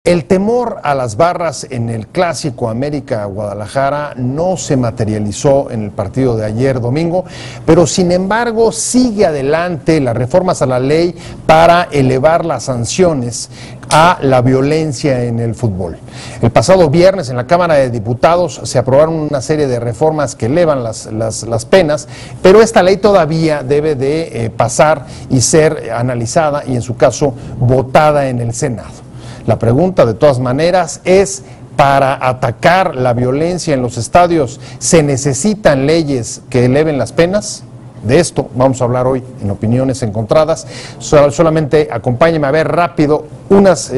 El temor a las barras en el Clásico América-Guadalajara no se materializó en el partido de ayer domingo, pero sin embargo sigue adelante las reformas a la ley para elevar las sanciones a la violencia en el fútbol. El pasado viernes en la Cámara de Diputados se aprobaron una serie de reformas que elevan las penas, pero esta ley todavía debe de pasar y ser analizada y en su caso votada en el Senado. La pregunta, de todas maneras, es: para atacar la violencia en los estadios, ¿se necesitan leyes que eleven las penas? De esto vamos a hablar hoy en Opiniones Encontradas. Solamente acompáñenme a ver rápido unas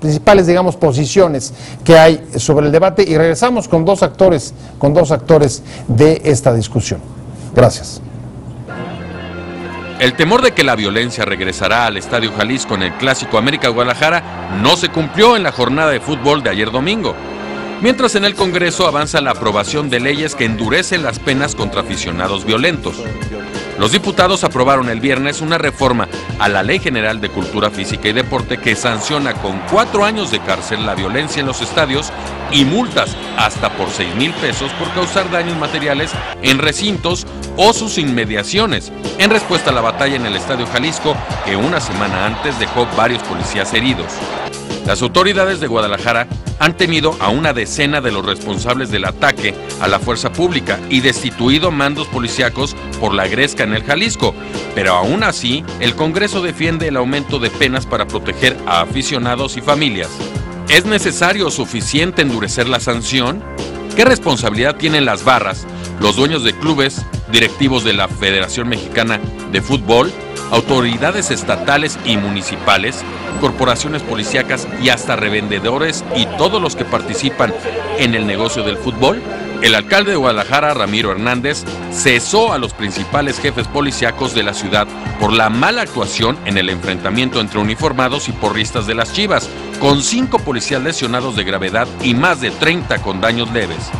principales, digamos, posiciones que hay sobre el debate y regresamos con dos actores de esta discusión. Gracias. El temor de que la violencia regresará al Estadio Jalisco en el Clásico América-Guadalajara no se cumplió en la jornada de fútbol de ayer domingo. Mientras en el Congreso avanza la aprobación de leyes que endurecen las penas contra aficionados violentos. Los diputados aprobaron el viernes una reforma a la Ley General de Cultura Física y Deporte que sanciona con 4 años de cárcel la violencia en los estadios y multas hasta por 6,000 pesos por causar daños materiales en recintos o sus inmediaciones, en respuesta a la batalla en el Estadio Jalisco que una semana antes dejó varios policías heridos. Las autoridades de Guadalajara han tenido a una decena de los responsables del ataque a la fuerza pública y destituido mandos policíacos por la gresca en el Jalisco, pero aún así el Congreso defiende el aumento de penas para proteger a aficionados y familias. ¿Es necesario o suficiente endurecer la sanción? ¿Qué responsabilidad tienen las barras, los dueños de clubes, directivos de la Federación Mexicana de Fútbol, autoridades estatales y municipales, corporaciones policíacas y hasta revendedores y todos los que participan en el negocio del fútbol? El alcalde de Guadalajara, Ramiro Hernández, cesó a los principales jefes policíacos de la ciudad por la mala actuación en el enfrentamiento entre uniformados y porristas de las Chivas, con 5 policías lesionados de gravedad y más de 30 con daños leves.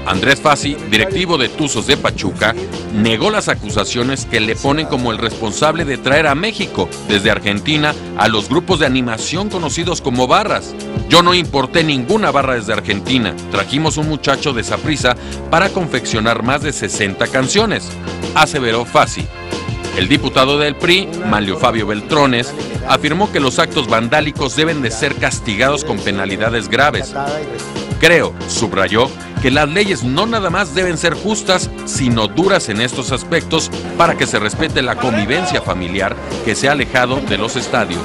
Andrés Fassi, directivo de Tuzos de Pachuca, negó las acusaciones que le ponen como el responsable de traer a México desde Argentina a los grupos de animación conocidos como barras. Yo no importé ninguna barra desde Argentina, trajimos un muchacho de Saprissa para confeccionar más de 60 canciones, aseveró Fassi. El diputado del PRI, Manlio Fabio Beltrones, afirmó que los actos vandálicos deben de ser castigados con penalidades graves. Creo, subrayó, que las leyes no nada más deben ser justas, sino duras en estos aspectos para que se respete la convivencia familiar que se ha alejado de los estadios.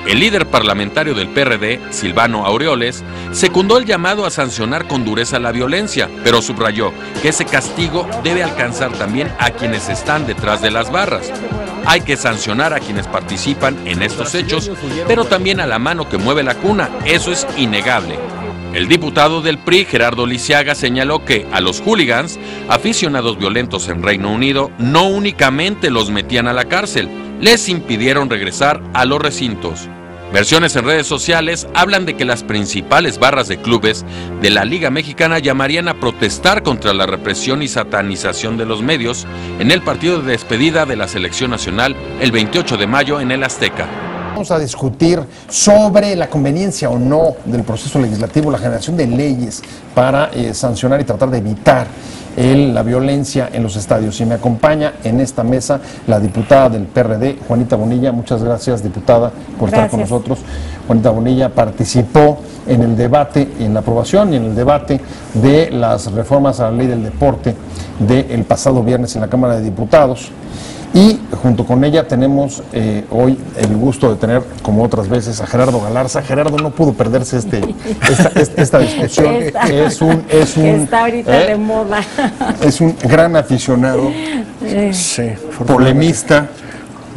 El líder parlamentario del PRD, Silvano Aureoles, secundó el llamado a sancionar con dureza la violencia, pero subrayó que ese castigo debe alcanzar también a quienes están detrás de las barras. Hay que sancionar a quienes participan en estos hechos, pero también a la mano que mueve la cuna, eso es innegable. El diputado del PRI, Gerardo Lisiaga, señaló que a los hooligans, aficionados violentos en Reino Unido, no únicamente los metían a la cárcel, les impidieron regresar a los recintos. Versiones en redes sociales hablan de que las principales barras de clubes de la Liga Mexicana llamarían a protestar contra la represión y satanización de los medios en el partido de despedida de la Selección Nacional el 28 de mayo en el Azteca. Vamos a discutir sobre la conveniencia o no del proceso legislativo, la generación de leyes para sancionar y tratar de evitar la violencia en los estadios. Y me acompaña en esta mesa la diputada del PRD, Juanita Bonilla. Muchas gracias, diputada, por estar con nosotros. Juanita Bonilla participó en el debate, en la aprobación y en el debate de las reformas a la ley del deporte del pasado viernes en la Cámara de Diputados. Y junto con ella tenemos hoy el gusto de tener, como otras veces, a Gerardo Galarza. Gerardo no pudo perderse esta discusión. Está ahorita de moda. Es un gran aficionado, sí, polemista.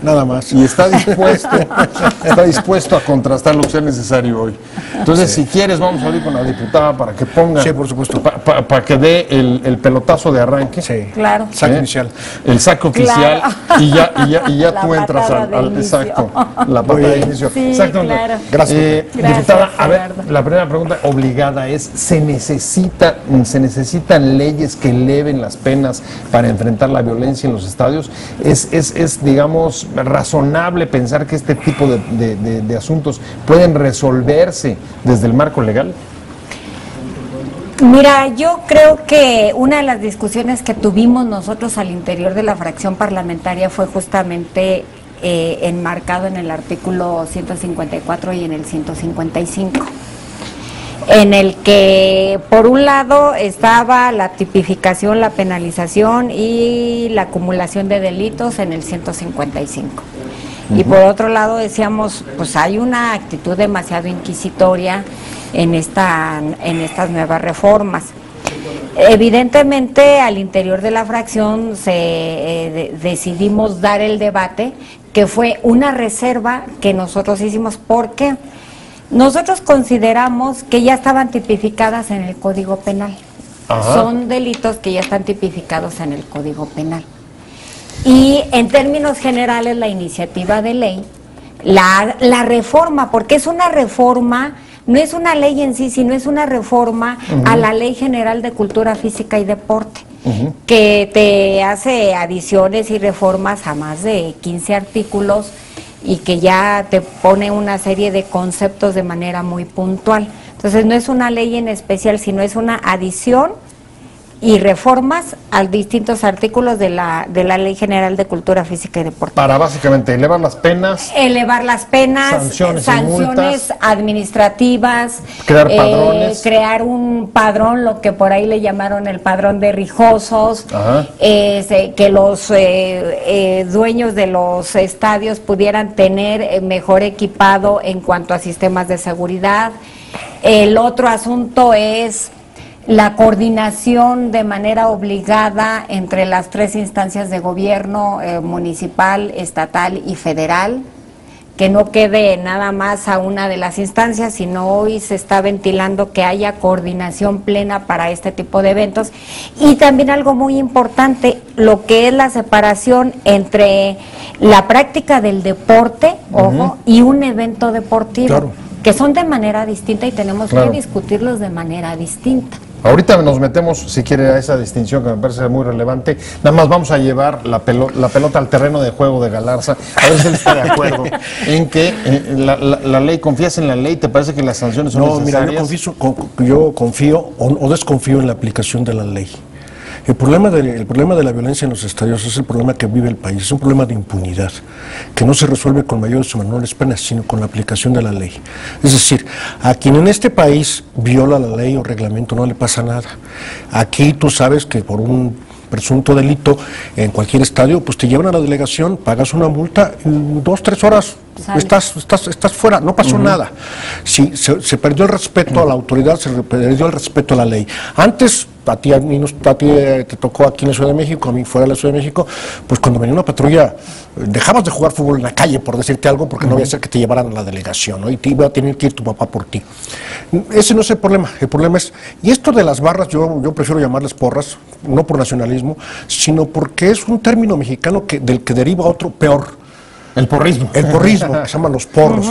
Nada más. Y está dispuesto a contrastar lo que sea necesario hoy. Entonces, si quieres, vamos a abrir con la diputada para que ponga... Sí, por supuesto. Para que dé el pelotazo de arranque. Sí. Claro. Saque inicial. El saque oficial. Claro. Y ya tú entras al exacto. La patada de inicio. Sí, Exacto. claro. Gracias. Gracias, Diputada, a ver, Gerardo. la primera pregunta obligada es, ¿se necesitan leyes que eleven las penas para enfrentar la violencia en los estadios? Es digamos, razonable pensar que este tipo de asuntos pueden resolverse desde el marco legal? Mira, yo creo que una de las discusiones que tuvimos nosotros al interior de la fracción parlamentaria fue justamente enmarcado en el artículo 154 y en el 155, en el que por un lado estaba la tipificación, la penalización y la acumulación de delitos en el 155. Y por otro lado decíamos, pues hay una actitud demasiado inquisitoria en estas nuevas reformas. Evidentemente al interior de la fracción decidimos dar el debate, que fue una reserva que nosotros hicimos porque nosotros consideramos que ya estaban tipificadas en el Código Penal. Ajá. Son delitos que ya están tipificados en el Código Penal. Y en términos generales la iniciativa de ley, la reforma, porque es una reforma, no es una ley en sí, sino es una reforma a la Ley General de Cultura Física y Deporte, que te hace adiciones y reformas a más de 15 artículos y que ya te pone una serie de conceptos de manera muy puntual. Entonces no es una ley en especial, sino es una adición y reformas a distintos artículos de la Ley General de Cultura Física y Deporte. Para básicamente elevar las penas. Elevar las penas, sanciones administrativas. Crear padrones. Crear un padrón, lo que por ahí le llamaron el padrón de rijosos. Que los dueños de los estadios pudieran tener mejor equipado en cuanto a sistemas de seguridad. El otro asunto es la coordinación de manera obligada entre las tres instancias de gobierno, municipal, estatal y federal, que no quede nada más a una de las instancias, sino hoy se está ventilando que haya coordinación plena para este tipo de eventos. Y también algo muy importante, lo que es la separación entre la práctica del deporte, y un evento deportivo, claro, que son de manera distinta y tenemos que discutirlos de manera distinta. Ahorita nos metemos, si quiere, a esa distinción que me parece muy relevante. Nada más vamos a llevar la pelota al terreno de juego de Galarza, a ver si él está de acuerdo en que la ley, ¿confías en la ley? ¿Te parece que las sanciones son necesarias? Mira, yo confío o desconfío en la aplicación de la ley. El problema de la violencia en los estadios es el problema que vive el país, es un problema de impunidad, que no se resuelve con mayores o menores penas, sino con la aplicación de la ley. Es decir, a quien en este país viola la ley o reglamento no le pasa nada. Aquí tú sabes que por un presunto delito en cualquier estadio, pues te llevan a la delegación, pagas una multa, en 2-3 horas estás fuera, no pasó nada. Sí, se perdió el respeto a la autoridad, se perdió el respeto a la ley. Antes, a ti te tocó aquí en la Ciudad de México, a mí fuera de la Ciudad de México, pues cuando venía una patrulla, dejabas de jugar fútbol en la calle, por decirte algo, porque no había que ser que te llevaran a la delegación, ¿no? Y te iba a tener que ir tu papá por ti. Ese no es el problema es, y esto de las barras, yo prefiero llamarles porras, no por nacionalismo, sino porque es un término mexicano del que deriva otro peor. El porrismo. El porrismo, que se llaman los porros,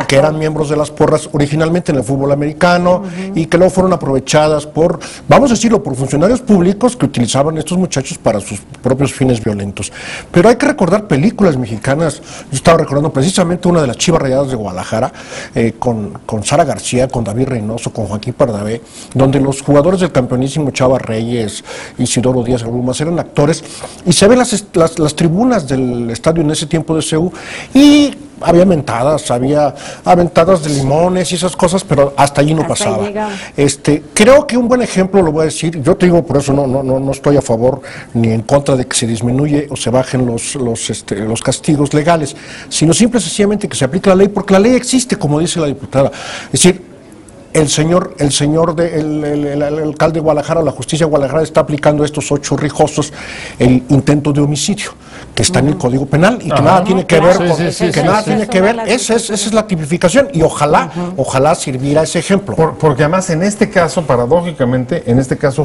que eran miembros de las porras originalmente en el fútbol americano y que luego fueron aprovechadas por, vamos a decirlo, por funcionarios públicos que utilizaban estos muchachos para sus propios fines violentos. Pero hay que recordar películas mexicanas. Yo estaba recordando precisamente una de las Chivas Rayadas de Guadalajara, con Sara García, con David Reynoso, con Joaquín Pardavé, donde los jugadores del campeonísimo, Chava Reyes, Isidoro Díaz Agumas, eran actores, y se ven las tribunas del estadio en ese tiempo de CEU, y había aventadas de limones y esas cosas, pero hasta allí no pasaba. Creo que un buen ejemplo, lo voy a decir, yo te digo, por eso no estoy a favor ni en contra de que se disminuye o se bajen los castigos legales, sino simple y sencillamente que se aplique la ley, porque la ley existe, como dice la diputada. Es decir, el alcalde de Guadalajara, la justicia de Guadalajara está aplicando estos 8 rijosos el intento de homicidio, que está en el Código Penal y que nada tiene que ver con esa es la tipificación, y ojalá sirviera ese ejemplo. Porque además en este caso, paradójicamente,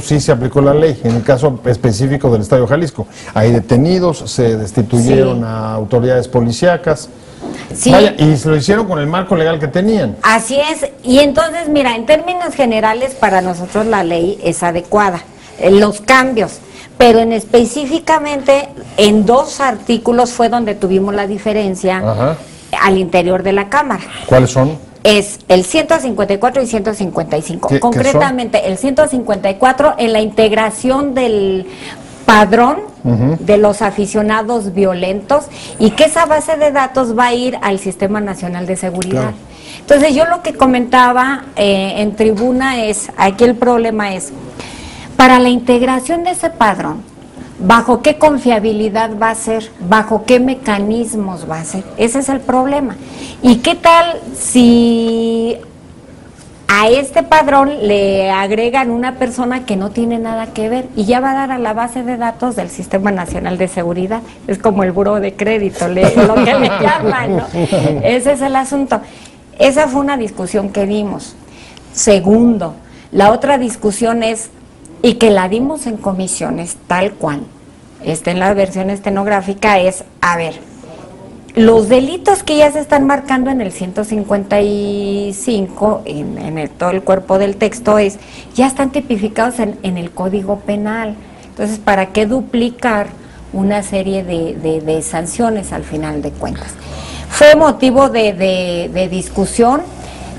sí se aplicó la ley, en el caso específico del Estadio Jalisco. Hay detenidos, se destituyeron a autoridades policíacas. Sí. Vaya, y se lo hicieron con el marco legal que tenían. Así es, y entonces, mira, en términos generales para nosotros la ley es adecuada, los cambios, pero específicamente en 2 artículos fue donde tuvimos la diferencia al interior de la Cámara. ¿Cuáles son? Es el 154 y 155. Concretamente, el 154 en la integración del padrón de los aficionados violentos y que esa base de datos va a ir al Sistema Nacional de Seguridad. Claro. Entonces yo lo que comentaba en tribuna es, aquí el problema es, para la integración de ese padrón, ¿bajo qué confiabilidad va a ser? ¿Bajo qué mecanismos va a ser? Ese es el problema. ¿Y qué tal si a este padrón le agregan una persona que no tiene nada que ver y ya va a dar a la base de datos del Sistema Nacional de Seguridad? Es como el buró de crédito, lo que le llaman, ¿no? Ese es el asunto. Esa fue una discusión que dimos. Segundo, la otra discusión es, y que la dimos en comisiones tal cual, en la versión estenográfica, es, a ver, los delitos que ya se están marcando en el 155, en todo el cuerpo del texto, ya están tipificados en el Código Penal. Entonces, ¿para qué duplicar una serie de sanciones al final de cuentas? Fue motivo de discusión.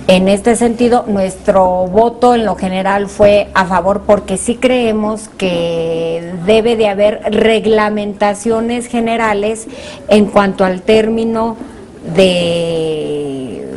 En este sentido, nuestro voto en lo general fue a favor porque sí creemos que debe de haber reglamentaciones generales en cuanto al término de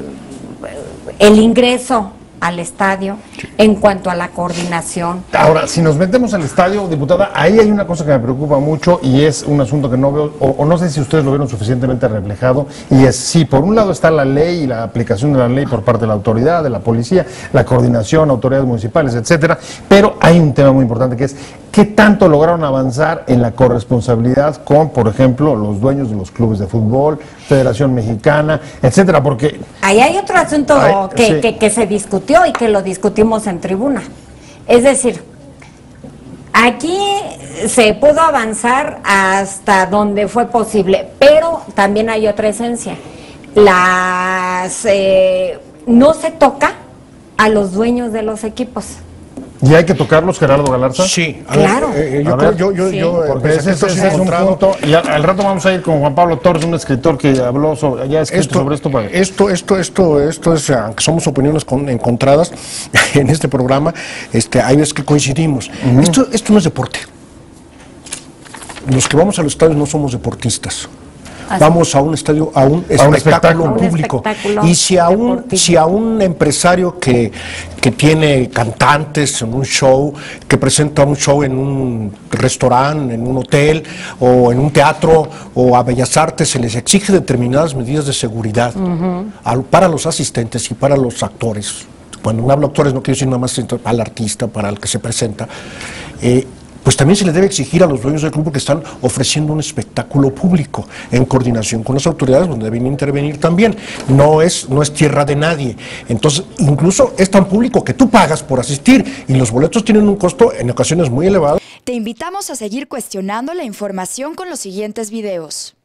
el ingreso al estadio, en cuanto a la coordinación. Ahora, si nos metemos al estadio, diputada, ahí hay una cosa que me preocupa mucho y es un asunto que no veo, o no sé si ustedes lo vieron suficientemente reflejado, y es, sí, por un lado está la ley y la aplicación de la ley por parte de la autoridad, de la policía, la coordinación, autoridades municipales, etcétera, pero hay un tema muy importante que es, ¿qué tanto lograron avanzar en la corresponsabilidad con, por ejemplo, los dueños de los clubes de fútbol, Federación Mexicana, etcétera? Porque ahí hay otro asunto que se discutió y que lo discutimos en tribuna. Es decir, aquí se pudo avanzar hasta donde fue posible, pero también hay otra esencia. No se toca a los dueños de los equipos. ¿Y hay que tocarlos, Gerardo Galarza? Sí, claro. Porque ese es un punto. Y al rato vamos a ir con Juan Pablo Torres, un escritor que habló sobre, ya escrito sobre esto. Esto es, aunque somos opiniones encontradas en este programa, hay veces que coincidimos. Esto no es deporte. Los que vamos a los estadios no somos deportistas. Vamos a un estadio, a un espectáculo público. Y si a un empresario que tiene cantantes en un show, que presenta un show en un restaurante, en un hotel o en un teatro o a Bellas Artes, se les exige determinadas medidas de seguridad para los asistentes y para los actores. Cuando hablo de actores no quiero decir nada más al artista, para el que se presenta. Pues también se le debe exigir a los dueños del club que están ofreciendo un espectáculo público en coordinación con las autoridades, donde deben intervenir también. No es tierra de nadie. Entonces, incluso es tan público que tú pagas por asistir y los boletos tienen un costo en ocasiones muy elevado. Te invitamos a seguir cuestionando la información con los siguientes videos.